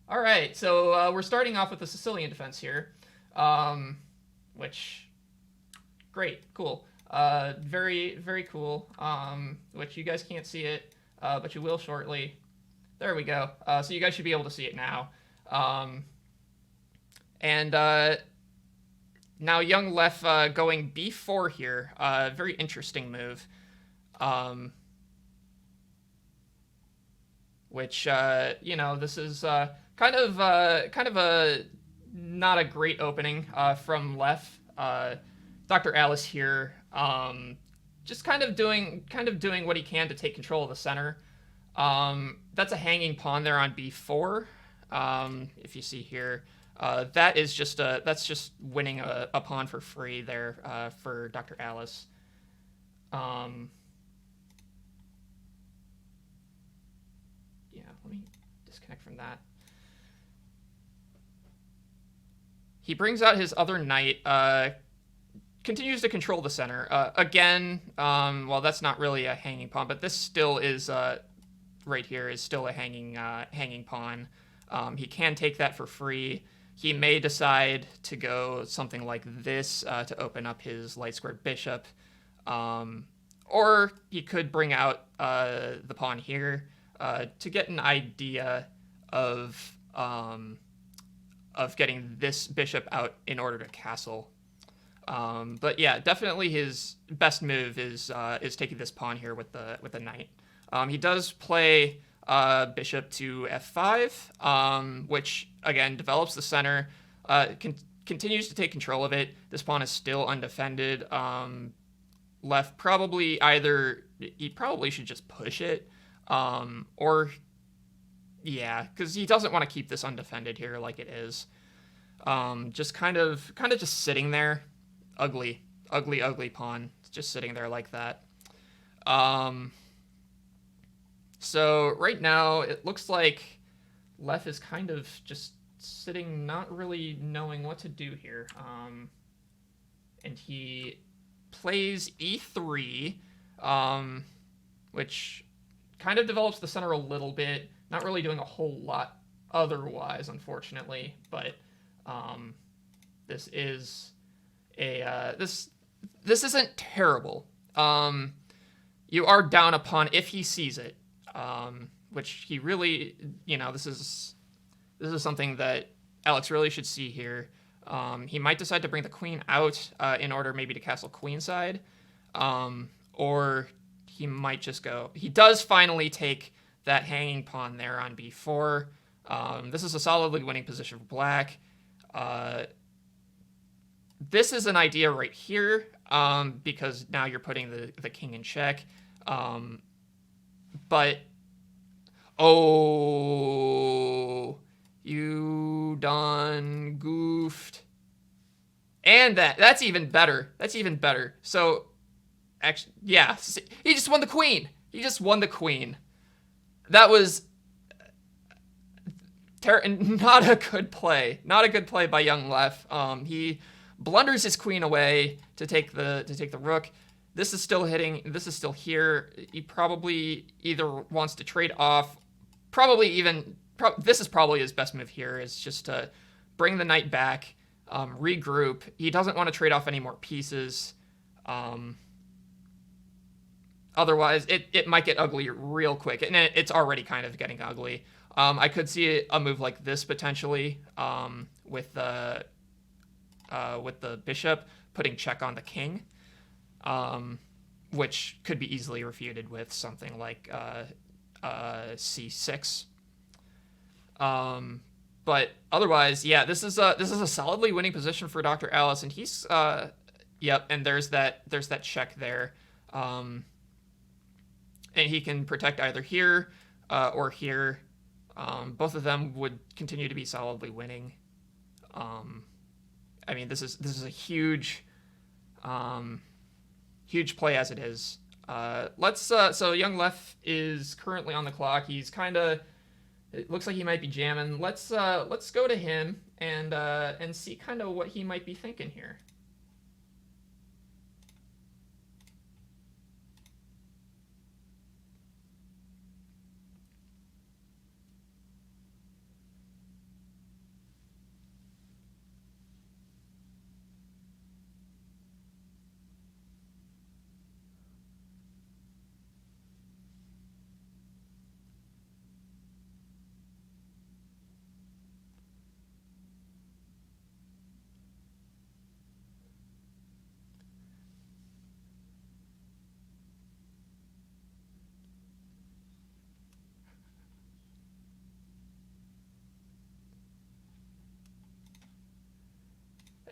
All right, so we're starting off with the Sicilian defense here, which great, cool, very very cool. Which you guys can't see it, but you will shortly. There we go. So you guys should be able to see it now. And now young Leff going b4 here. Very interesting move. Which this is kind of a not a great opening from Leff. Dr. Alice here, just kind of doing what he can to take control of the center. That's a hanging pawn there on b4. If you see here, that's just winning a pawn for free there for Dr. Alice. Yeah, let me disconnect from that. He brings out his other knight, continues to control the center. Again, well, that's not really a hanging pawn, but this still is, right here, is still a hanging pawn. He can take that for free. He may decide to go something like this to open up his light-squared bishop. Or he could bring out the pawn here to get an idea of getting this bishop out in order to castle. But yeah, definitely his best move is taking this pawn here with the knight. He does play bishop to f5, which again develops the center, continues to take control of it. This pawn is still undefended. Left probably he probably should just push it, or yeah, because he doesn't want to keep this undefended here like it is. Just kind of just sitting there. Ugly pawn. It's just sitting there like that. So right now it looks like Leff is kind of just sitting, not really knowing what to do here. And he plays e3, which kind of develops the center a little bit. Not really doing a whole lot otherwise, unfortunately, but this is this isn't terrible. You are down a pawn if he sees it, which he really, this is something that Alex really should see here. He might decide to bring the queen out in order maybe to castle queenside, or he might just go. He does finally take that hanging pawn there on b4. This is a solidly winning position for black. This is an idea right here, because now you're putting the king in check. But, oh, you done goofed. And that's even better. That's even better. So, actually, yeah, he just won the queen. He just won the queen. That was not a good play. Not a good play by young Leff. He blunders his queen away to take the rook. This is still hitting. This is still here. He probably either wants to trade off. This is probably his best move here, is just to bring the knight back, regroup. He doesn't want to trade off any more pieces. Otherwise, it might get ugly real quick, and it's already kind of getting ugly. I could see a move like this potentially, with the bishop putting check on the king, which could be easily refuted with something like c6. But otherwise, yeah, this is a solidly winning position for Dr. Alice, and he's yep, and there's that check there. And he can protect either here or here. Both of them would continue to be solidly winning. I mean, this is a huge play as it is. So young Leff is currently on the clock. He's it looks like he might be jamming. Let's go to him and see kind of what he might be thinking here.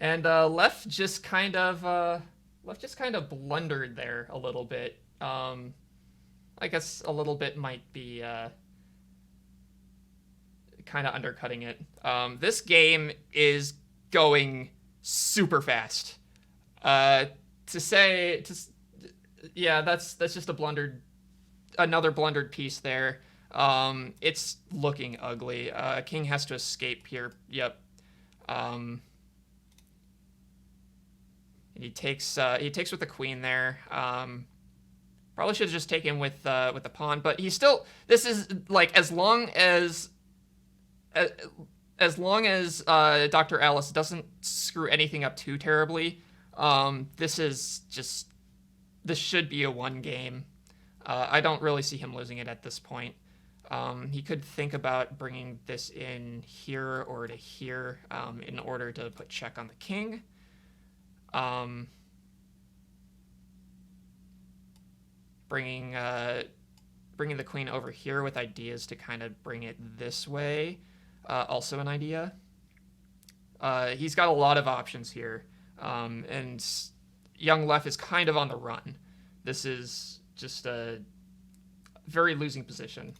And left just kind of blundered there a little bit. I guess a little bit might be kind of undercutting it. This game is going super fast. Yeah, that's just another blundered piece there. It's looking ugly. King has to escape here. Yep. He takes with the queen there. Probably should have just taken with the pawn, but he's still. This is like as long as Dr. Alice doesn't screw anything up too terribly. This should be a one game. I don't really see him losing it at this point. He could think about bringing this in here or to here in order to put check on the king. Bringing the queen over here with ideas to kind of bring it this way, also an idea. He's got a lot of options here, and young Leff is kind of on the run. This is just a very losing position.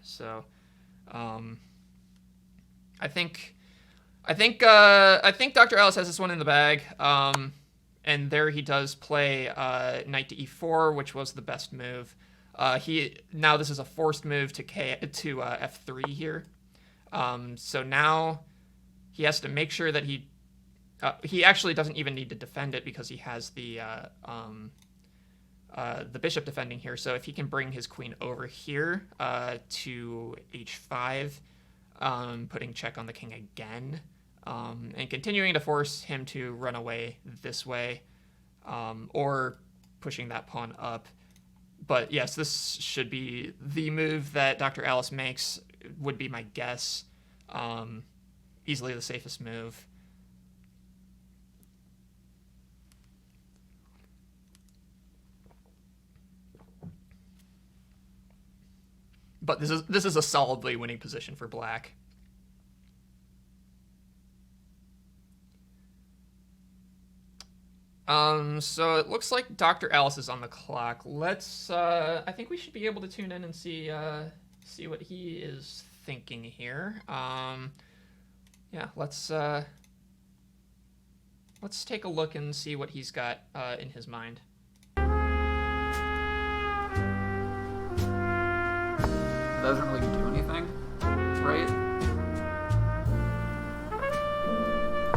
So, I think Dr. Alice has this one in the bag. And there he does play knight to e4, which was the best move. Now this is a forced move to f3 here. So now he has to make sure that he actually doesn't even need to defend it because he has the bishop defending here. So if he can bring his queen over here to h5, putting check on the king again. And continuing to force him to run away this way, or pushing that pawn up. But yes, this should be the move that Dr. Alice makes, would be my guess. Easily the safest move. But this is a solidly winning position for black. So it looks like Dr. Alice is on the clock. Let's, I think we should be able to tune in and see what he is thinking here. Yeah, let's take a look and see what he's got, in his mind. Doesn't really do anything, right?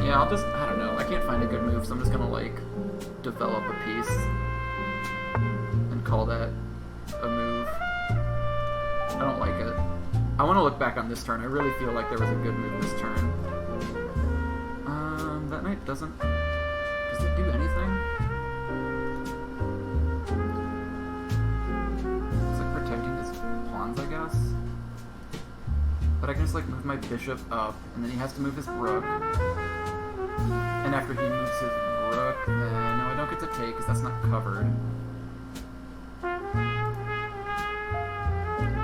Yeah, I don't know. I can't find a good move, so I'm just gonna, like, develop a piece and call that a move. I don't like it. I want to look back on this turn. I really feel like there was a good move this turn. That knight does it do anything? It's like protecting his pawns, I guess. But I can just, like, move my bishop up, and then he has to move his rook. And after he moves his rook, then no, I don't get to take because that's not covered.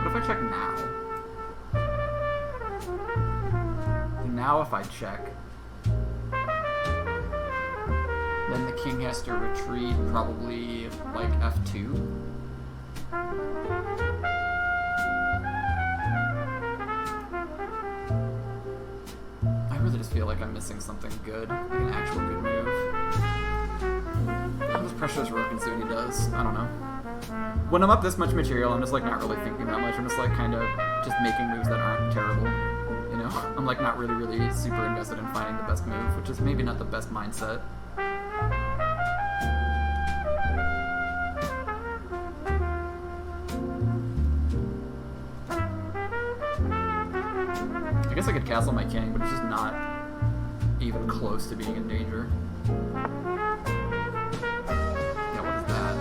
What if I check now? Now if I check, then the king has to retreat probably like f2. I really just feel like I'm missing something good, like an actual good move. I'll just pressure this rook and see what he does. I don't know. When I'm up this much material, I'm just like not really thinking that much. I'm just like kind of just making moves that aren't terrible. You know, I'm like not really super invested in finding the best move, which is maybe not the best mindset. I guess I could castle my king, but it's just not even close to being in danger. Yeah, what is that?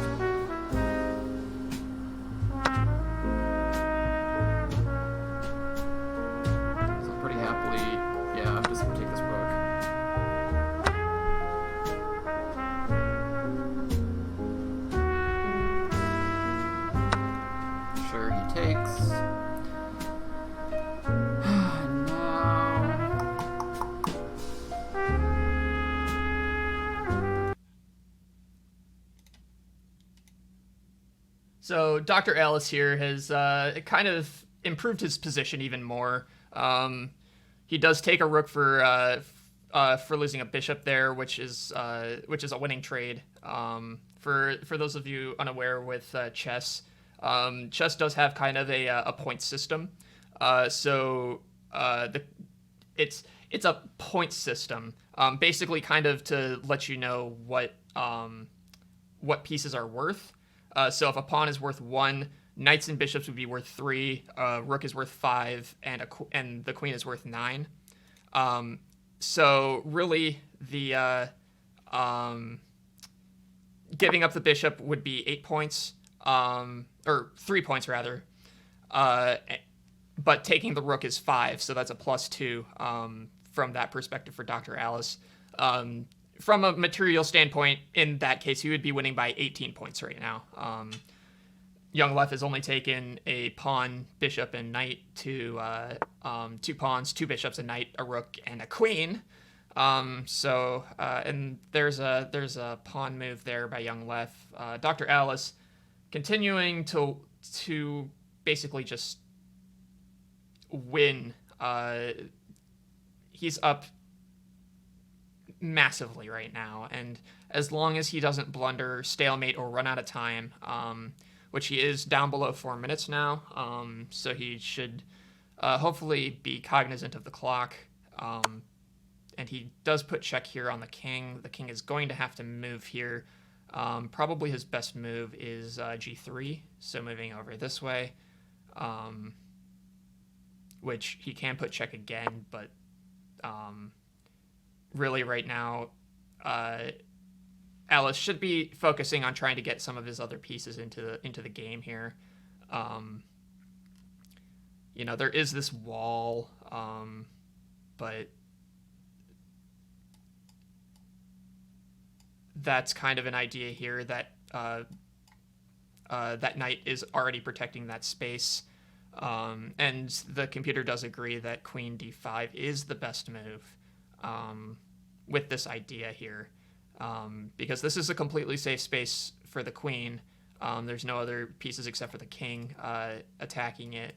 So pretty happily, yeah, I'm just gonna take this rook. Sure, he takes. So Dr. Alice here has kind of improved his position even more. He does take a rook for losing a bishop there, which is a winning trade. For those of you unaware with chess, chess does have kind of a point system. It's a point system, basically kind of to let you know what pieces are worth. So if a pawn is worth 1, knights and bishops would be worth 3, rook is worth 5, and the queen is worth 9. So really, the giving up the bishop would be 8 points, or 3 points rather. But taking the rook is 5, so that's a +2 from that perspective for Dr. Alice. From a material standpoint, in that case, he would be winning by 18 points right now. Young Leff has only taken a pawn, bishop, and knight to 2 pawns, 2 bishops, a knight, a rook, and a queen. And there's a pawn move there by Young Leff. Dr. Alice continuing to basically just win. He's up massively right now, and as long as he doesn't blunder, stalemate, or run out of time, which he is down below 4 minutes now, so he should hopefully be cognizant of the clock, and he does put check here on the king. The king is going to have to move here. Probably his best move is g3, so moving over this way, which he can put check again, but really right now, Alice should be focusing on trying to get some of his other pieces into the game here. There is this wall, but that's kind of an idea here that that knight is already protecting that space. And the computer does agree that queen d5 is the best move with this idea here, because this is a completely safe space for the queen. There's no other pieces except for the king attacking it,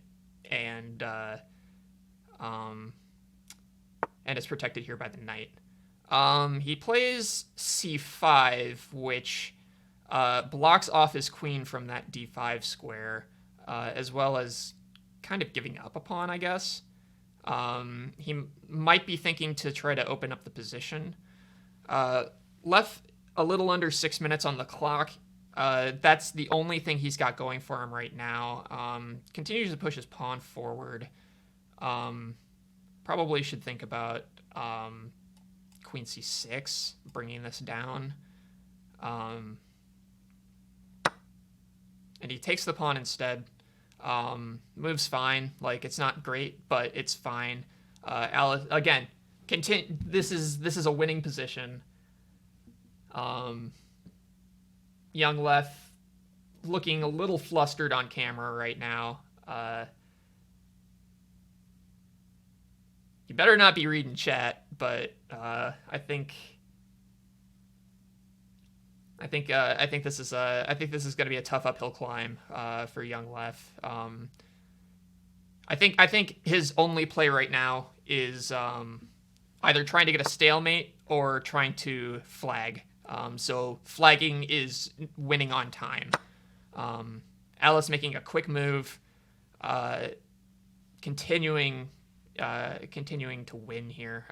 and it's protected here by the knight. He plays c5, which blocks off his queen from that d5 square, as well as kind of giving up a pawn, I guess. He might be thinking to try to open up the position. Left a little under 6 minutes on the clock. That's the only thing he's got going for him right now. Continues to push his pawn forward. Probably should think about queen c6, bringing this down. And he takes the pawn instead. Move's fine. Like, it's not great, but it's fine. Alice, again, this is a winning position. Young Leff looking a little flustered on camera right now. You better not be reading chat, but I think this is going to be a tough uphill climb for Young Leff. I think his only play right now is either trying to get a stalemate or trying to flag. So flagging is winning on time. Alice making a quick move, continuing to win here.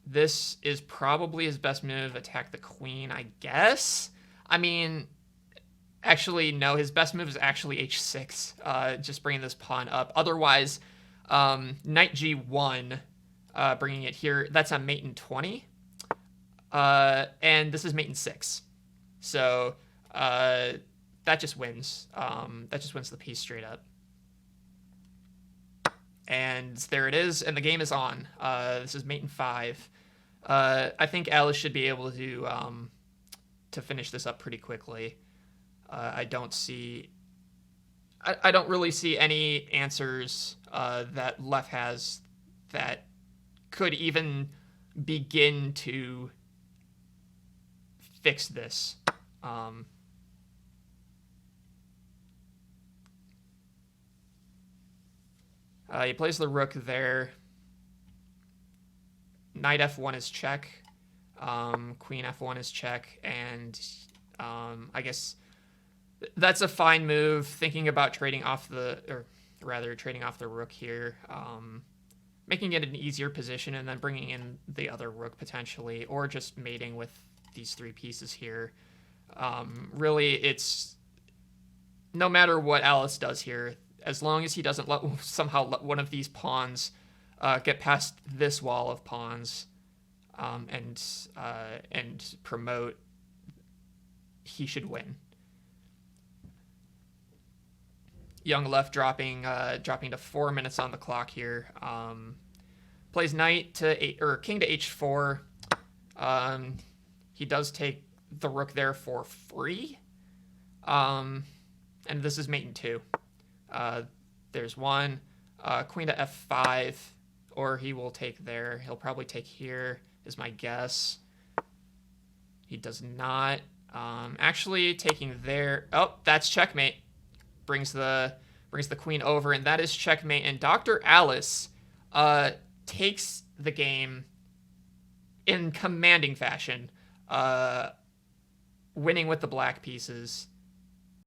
This is probably his best move, attack the queen, I guess. I mean, actually, no, his best move is actually h6, just bringing this pawn up. Otherwise, knight g1, bringing it here. That's a mate in 20. And this is mate in 6. So that just wins. That just wins the piece straight up. And there it is, and the game is on. This is mate in 5. I think Alice should be able to finish this up pretty quickly. I don't really see any answers that Leff has that could even begin to fix this. He plays the rook there. Knight f1 is check. Queen f1 is check, and I guess that's a fine move. Thinking about trading off the rook here, making it an easier position, and then bringing in the other rook potentially, or just mating with these 3 pieces here. Really, it's no matter what Alice does here, as long as he doesn't somehow let one of these pawns get past this wall of pawns and promote, he should win. Young left dropping to 4 minutes on the clock here. Plays knight to 8 or king to h4. He does take the rook there for free. And this is mate in 2. There's 1. Queen to f5, or he will take there. He'll probably take here, is my guess. He does not. Actually, taking there. Oh, that's checkmate. Brings the queen over, and that is checkmate. And Dr. Alice takes the game in commanding fashion, winning with the black pieces.